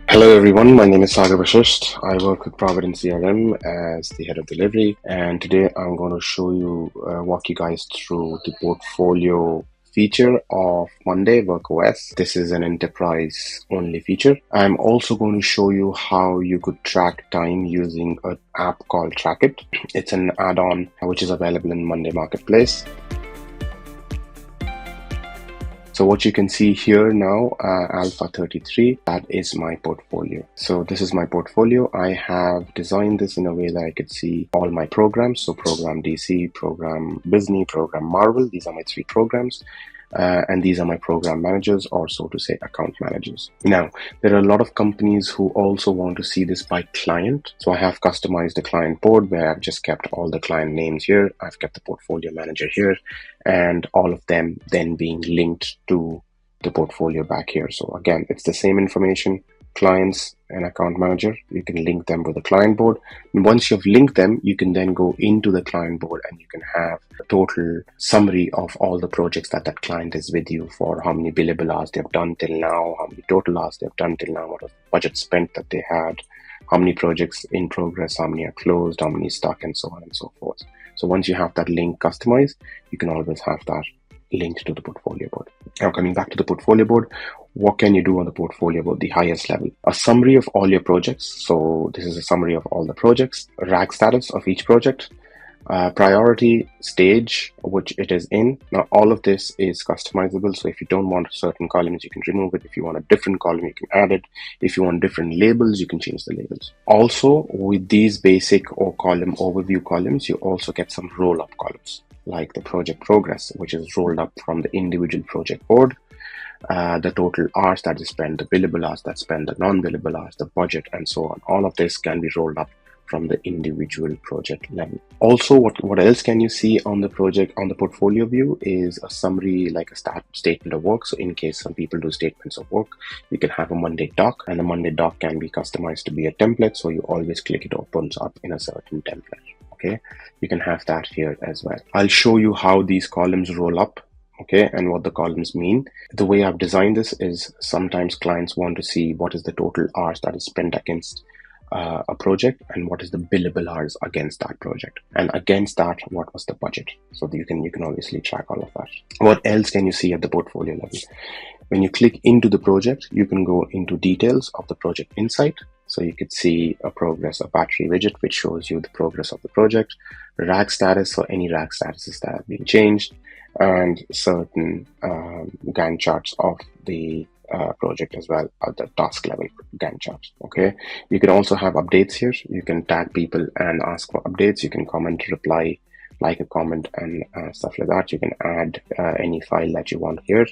Hello everyone, my name is Saagar Vashisht. I work with Provident CRM as the head of delivery, and today I'm going to show you, walk you guys through the portfolio feature of Monday Work OS. This is an enterprise only feature. I'm also going to show you how you could track time using an app called Tracket. It's an add-on which is available in Monday Marketplace. So what you can see here now, Alpha 33, that is my portfolio. So this is my portfolio. I have designed this in a way that I could see all my programs. So program DC, program Disney, program Marvel. These are my three programs. And these are my program managers, or so to say, account managers. Now, there are a lot of companies who also want to see this by client. So I have customized the client board where I've just kept all the client names here. I've kept the portfolio manager here, and all of them then being linked to the portfolio back here. So again, it's the same information. Clients and account manager, you can link them with the client board. And once you've linked them, you can then go into the client board and you can have a total summary of all the projects that client is with you for, how many billable hours they've done till now, how many total hours they've done till now, what was the budget spent that they had, how many projects in progress, how many are closed, how many stuck, and so on and so forth. So once you have that link customized, you can always have that linked to the portfolio board. Now coming back to the portfolio board, what can you do on the portfolio board, the highest level? A summary of all your projects. So this is a summary of all the projects, RAG status of each project, priority stage which it is in. Now all of this is customizable, so if you don't want certain columns, you can remove it. If you want a different column, you can add it. If you want different labels, you can change the labels. Also, with these basic or column overview columns, you also get some roll-up columns, like the project progress, which is rolled up from the individual project board, the total hours that is spent, the billable hours that spent, the non-billable hours, the budget, and so on. All of this can be rolled up from the individual project level. Also, what else can you see on the project, on the portfolio view, is a summary, like a statement of work. So in case some people do statements of work, you can have a Monday doc, and the Monday doc can be customized to be a template. So you always click it opens up in a certain template. Okay, you can have that here as well. I'll show you how these columns roll up, okay, and what the columns mean. The way I've designed this is sometimes clients want to see what is the total hours that is spent against a project, and what is the billable hours against that project, and against that, what was the budget. So you can obviously track all of that. What else can you see at the portfolio level? When you click into the project, you can go into details of the project insight. So you could see a progress, a battery widget, which shows you the progress of the project, RAG status, so any RAG statuses that have been changed, and certain Gantt charts of the project as well at the task level Gantt charts. Okay, you can also have updates here. You can tag people and ask for updates. You can comment, reply, like a comment, and stuff like that. You can add any file that you want here.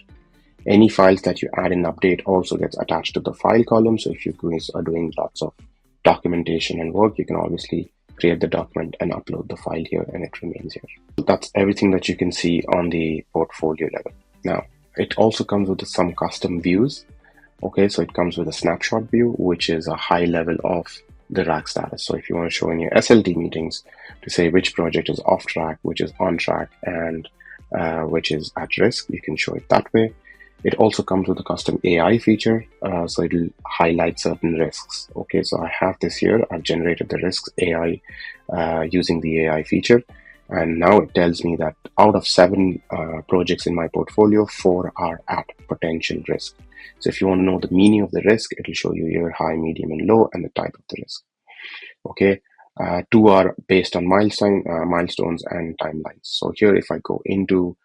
Any files that you add in update also gets attached to the file column. So if you guys are doing lots of documentation and work, you can obviously create the document and upload the file here, and it remains here. That's everything that you can see on the portfolio level. Now, it also comes with some custom views. Okay, so it comes with a snapshot view, which is a high level of the RAG status. So if you want to show in your SLT meetings to say which project is off track, which is on track, and which is at risk, you can show it that way. It also comes with a custom AI feature, so it'll highlight certain risks. Okay, so I have this here. I've generated the risks AI using the AI feature. And now it tells me that out of 7 projects in my portfolio, 4 are at potential risk. So if you want to know the meaning of the risk, it will show you your high, medium, and low, and the type of the risk. Okay, 2 are based on milestones and timelines. So here, if I go into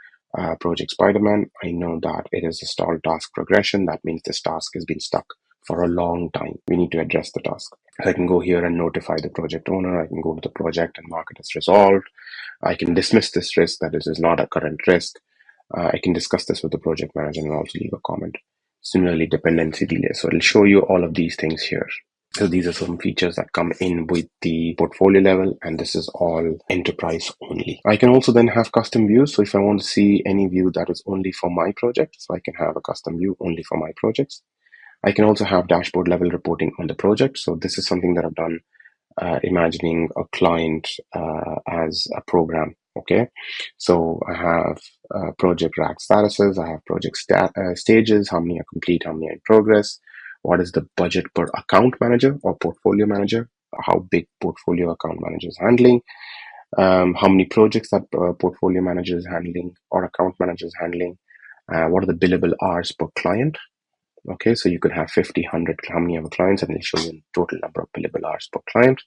Project Spider-Man, I know that it is a stalled task progression. That means this task has been stuck for a long time. We need to address the task. I can go here and notify the project owner. I can go to the project and mark it as resolved. I can dismiss this risk, that this is not a current risk. I can discuss this with the project manager and also leave a comment. Similarly, dependency delay. So it'll show you all of these things here. So these are some features that come in with the portfolio level, and this is all enterprise only. I can also then have custom views. So if I want to see any view that is only for my project, so I can have a custom view only for my projects. I can also have dashboard level reporting on the project. So this is something that I've done, imagining a client as a program. Okay, so I have project RAG statuses, I have project stages, how many are complete, how many are in progress, What is the budget per account manager or portfolio manager? How big portfolio account manager is handling? How many projects that portfolio manager is handling or account manager is handling? What are the billable hours per client? Okay, so you could have 50, 100, how many of the clients, and it'll show you the total number of billable hours per client.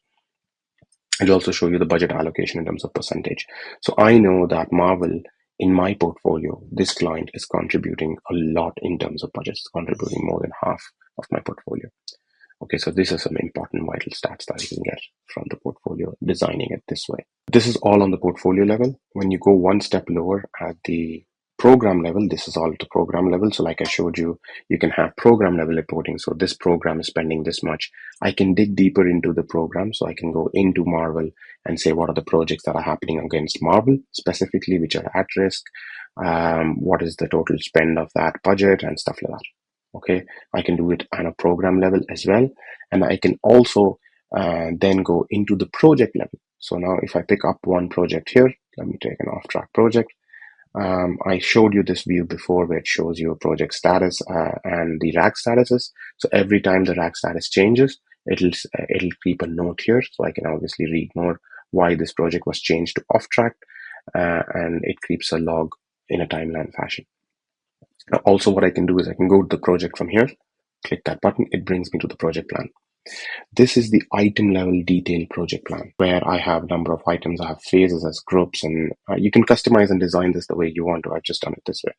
It'll also show you the budget allocation in terms of percentage. So I know that Marvel in my portfolio, this client is contributing a lot in terms of budgets, it's contributing more than half of my portfolio. Okay, so these are some important vital stats that you can get from the portfolio, designing it this way. This is all on the portfolio level. When you go one step lower at the program level, this is all at the program level. So like I showed you, you can have program level reporting. So this program is spending this much. I can dig deeper into the program. So I can go into Marvel and say, what are the projects that are happening against Marvel specifically, which are at risk? What is the total spend of that budget and stuff like that. Okay, I can do it on a program level as well. And I can also then go into the project level. So now if I pick up one project here, let me take an off-track project. I showed you this view before where it shows you a project status and the rack statuses. So every time the rack status changes, it'll keep a note here. So I can obviously read more why this project was changed to off-track, and it keeps a log in a timeline fashion. Now, also what I can do is I can go to the project from here, click that button, it brings me to the project plan. This is the item level detailed project plan where I have a number of items, I have phases as groups, and you can customize and design this the way you want to. I've just done it this way.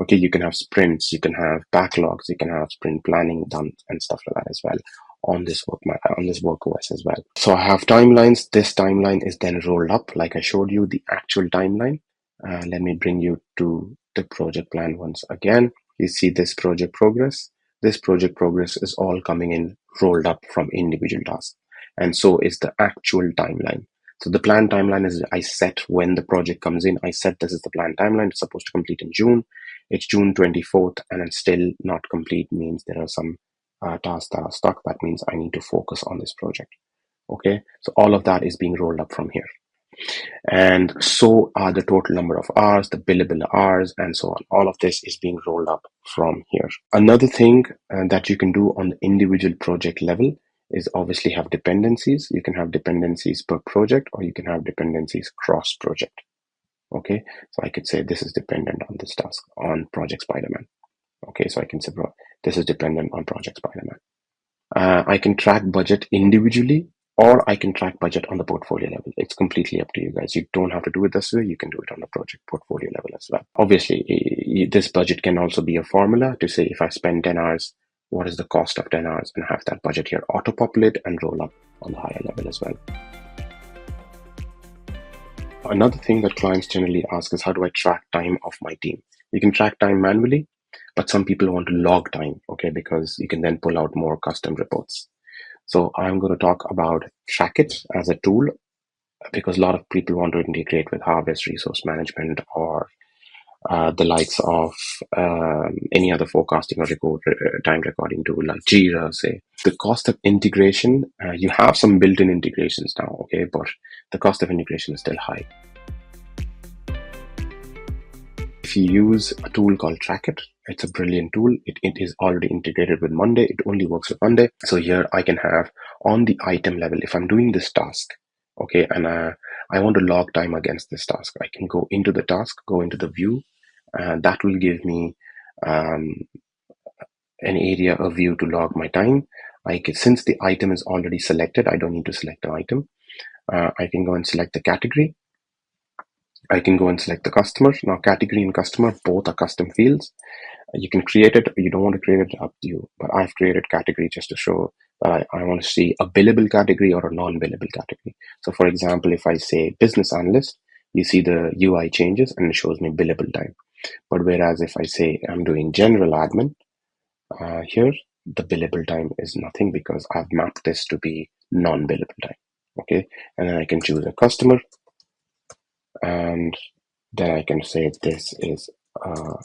Okay, you can have sprints, you can have backlogs, you can have sprint planning done and stuff like that as well on this work OS as well. So I have timelines. This timeline is then rolled up like I showed you the actual timeline. Let me bring you to the project plan once again. You see this project progress. This project progress is all coming in rolled up from individual tasks. And so is the actual timeline. So the planned timeline is I set when the project comes in. I set this is the planned timeline. It's supposed to complete in June. It's June 24th and it's still not complete, means there are some tasks that are stuck. That means I need to focus on this project. Okay, so all of that is being rolled up from here. And so are the total number of hours, the billable hours, and so on. All of this is being rolled up from here. Another thing that you can do on the individual project level is obviously have dependencies. You can have dependencies per project, or you can have dependencies cross project. Okay, so I could say this is dependent on this task on Project Spider-Man. Okay, so I can say this is dependent on Project Spider-Man. I can track budget individually, or I can track budget on the portfolio level. It's completely up to you guys. You don't have to do it this way. You can do it on the project portfolio level as well. Obviously, this budget can also be a formula to say if I spend 10 hours, what is the cost of 10 hours, and have that budget here auto-populate and roll up on the higher level as well. Another thing that clients generally ask is, how do I track time of my team? You can track time manually, but some people want to log time, okay, because you can then pull out more custom reports. So I'm going to talk about Tracket as a tool, because a lot of people want to integrate with Harvest, resource management, or the likes of any other forecasting or time recording tool like Jira, say. The cost of integration, you have some built-in integrations now, okay, but the cost of integration is still high. If you use a tool called Tracket, it's a brilliant tool. It is already integrated with Monday. It only works with Monday. So here I can have on the item level, if I'm doing this task, okay, and I want to log time against this task, I can go into the task, go into the view, and that will give me an area, a view to log my time. Since the item is already selected, I don't need to select an item. I can go and select the category. I can go and select the customer. Now, category and customer, both are custom fields. You can create it, or you don't want to create it, up to you. But I've created category just to show that I want to see a billable category or a non-billable category. So for example, if I say business analyst, you see the UI changes and it shows me billable time. But whereas if I say I'm doing general admin, here, the billable time is nothing because I've mapped this to be non-billable time. Okay, and then I can choose a customer, and then I can say this is a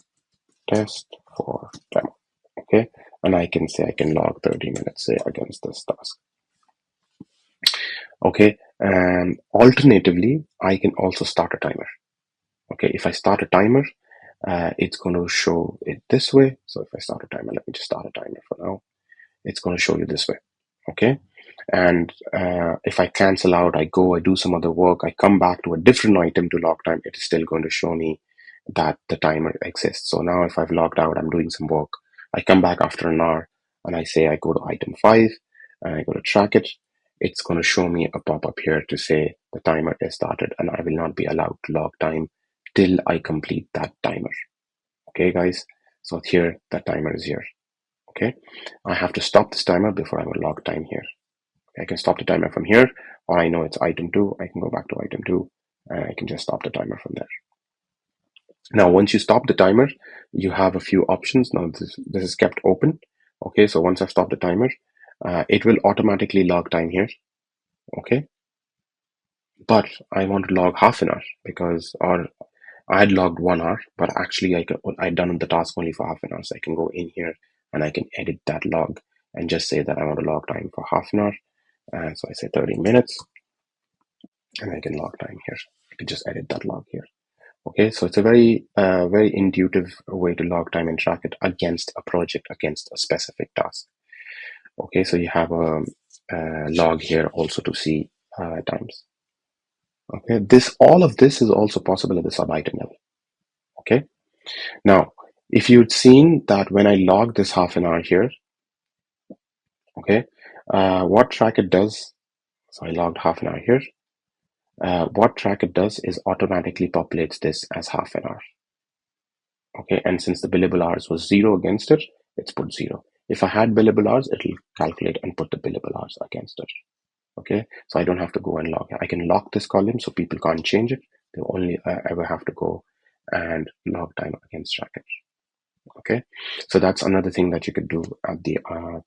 test for demo. Okay, and I can say I can log 30 minutes, say, against this task. Okay, and alternatively, I can also start a timer. Okay, if I start a timer, it's going to show it this way. So if I start a timer, let me just start a timer for now. it's going to show you this way. Okay. And if I cancel out, I do some other work, I come back to a different item to log time, it is still going to show me that the timer exists. So now if I've logged out, I'm doing some work, I come back after an hour and I say I go to item 5 and I go to track it, it's going to show me a pop-up here to say the timer is started and I will not be allowed to log time till I complete that timer. Okay, guys. So here, that timer is here. Okay. I have to stop this timer before I will log time here. I can stop the timer from here, or I know it's item 2. I can go back to item 2 and I can just stop the timer from there. Now, once you stop the timer, you have a few options. Now, this is kept open. Okay, so once I've stopped the timer, it will automatically log time here. Okay, but I want to log half an hour because, or I had logged 1 hour, but actually I'd done the task only for half an hour. So I can go in here and I can edit that log and just say that I want to log time for half an hour. So I say 30 minutes and I can log time here. I can just edit that log here. Okay, so it's a very intuitive way to log time and track it against a project, against a specific task. Okay, so you have a log here also to see times. Okay, all of this is also possible at the sub-item level. Okay, now if you'd seen that when I log this half an hour here, okay, what Tracket does, so I logged half an hour here, what Tracket does is automatically populates this as half an hour. Okay, and since the billable hours was 0 against it, it's put 0. If I had billable hours, it'll calculate and put the billable hours against it. Okay, so I don't have to go and log. I can lock this column so people can't change it. They only ever have to go and log time against Tracket. Okay, so that's another thing that you could do at the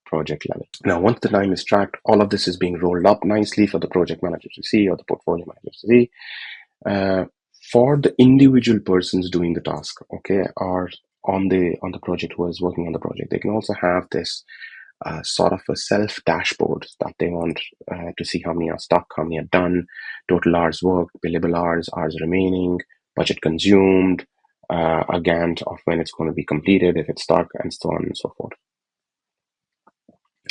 project level. Now, once the time is tracked, all of this is being rolled up nicely for the project manager to see or the portfolio manager to see. For the individual persons doing the task, okay, or on the project who is working on the project, they can also have this sort of a self dashboard that they want to see how many are stuck, how many are done, total hours worked, billable hours, hours remaining, budget consumed, a Gantt of when it's going to be completed, if it's stuck, and so on and so forth.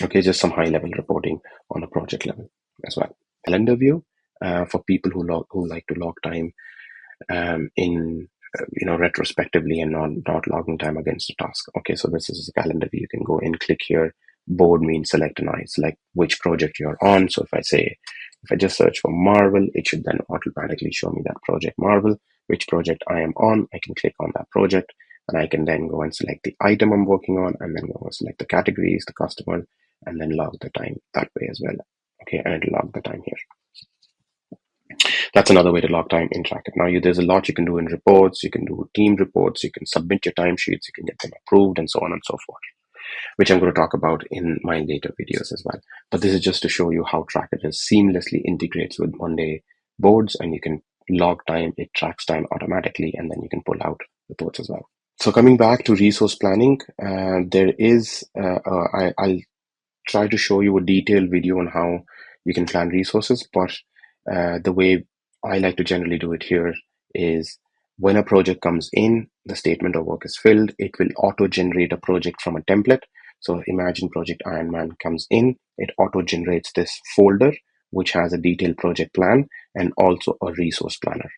Okay, just some high level reporting on a project level as well. Calendar view for people who like to log time in retrospectively and not logging time against a task. Okay, so this is a calendar view. You can go in, click here. Board means select and I select which project you're on. So if I just search for Marvel, it should then automatically show me that project Marvel, which project I am on. I can click on that project and I can then go and select the item I'm working on and then go and select the categories, the customer, and then log the time that way as well. Okay, and it'll log the time here. That's another way to log time in Tracket. Now, there's a lot you can do in reports. You can do team reports. You can submit your timesheets. You can get them approved and so on and so forth, which I'm going to talk about in my later videos as well. But this is just to show you how Tracket seamlessly integrates with Monday boards, and you can log time. It tracks time automatically, and then you can pull out reports as well. So coming back to resource planning, there is, I'll try to show you a detailed video on how you can plan resources, but the way I like to generally do it here is when a project comes in, the statement of work is filled, it will auto-generate a project from a template. So imagine Project Ironman comes in, it auto-generates this folder, which has a detailed project plan and also a resource planner.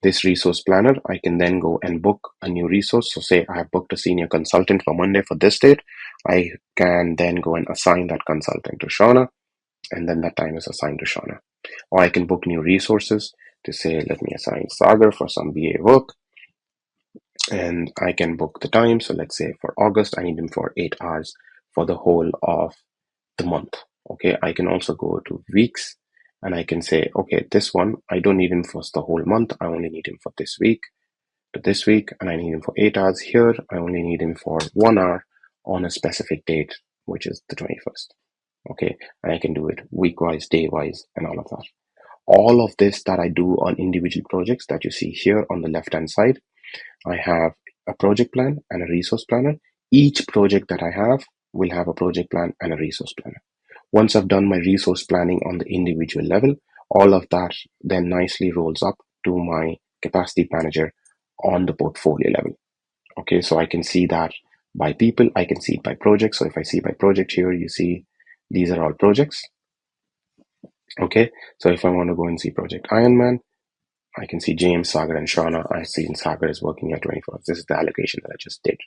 This resource planner, I can then go and book a new resource. So say I have booked a senior consultant for Monday for this date. I can then go and assign that consultant to Shauna, and then that time is assigned to Shauna. Or I can book new resources to say, let me assign Saagar for some BA work. And I can book the time. So let's say for August, I need him for 8 hours for the whole of the month. Okay, I can also go to weeks and I can say, okay, this one, I don't need him for the whole month. I only need him for this week to this week. And I need him for 8 hours here. I only need him for 1 hour on a specific date, which is the 21st. Okay, and I can do it week-wise, day-wise, and all of that. All of this that I do on individual projects that you see here on the left-hand side, I have a project plan and a resource planner. Each project that I have will have a project plan and a resource planner. Once I've done my resource planning on the individual level, all of that then nicely rolls up to my capacity manager on the portfolio level. Okay, so I can see that by people, I can see it by project. So if I see by project here, you see these are all projects. Okay, so if I want to go and see project Ironman, I can see James, Saagar, and Shauna. I see Saagar is working at 24 hours. This is the allocation that I just did.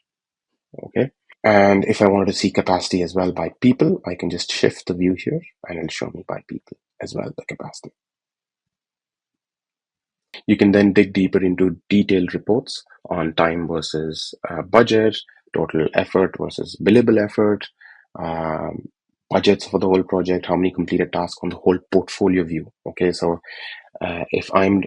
Okay, and if I wanted to see capacity as well by people, I can just shift the view here and it'll show me by people as well the capacity. You can then dig deeper into detailed reports on time versus budget, total effort versus billable effort, um, budgets for the whole project, how many completed tasks on the whole portfolio view. Okay, so if I'm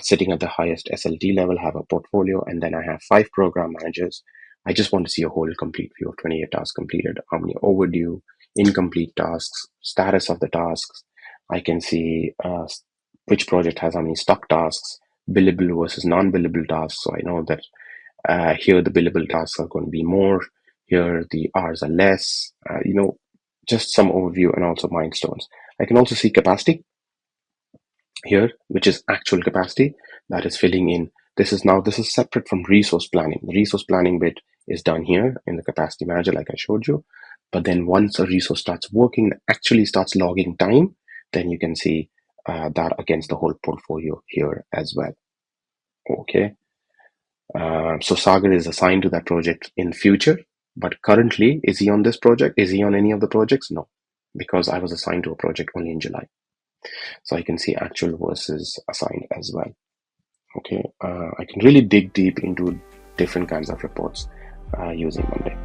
sitting at the highest SLT level, have a portfolio, and then I have 5 program managers, I just want to see a whole complete view of 28 tasks completed, how many overdue, incomplete tasks, status of the tasks. I can see which project has how many stuck tasks, billable versus non-billable tasks. So I know that here the billable tasks are going to be more, here the hours are less, just some overview and also milestones. I can also see capacity here, which is actual capacity that is filling in. This is separate from resource planning. The resource planning bit is done here in the capacity manager, like I showed you. But then once a resource starts working, actually starts logging time, then you can see that against the whole portfolio here as well. Okay. So Sagar is assigned to that project in future, but currently, is he on this project? Is he on any of the projects? No, because I was assigned to a project only in July. So I can see actual versus assigned as well. Okay, I can really dig deep into different kinds of reports using Monday.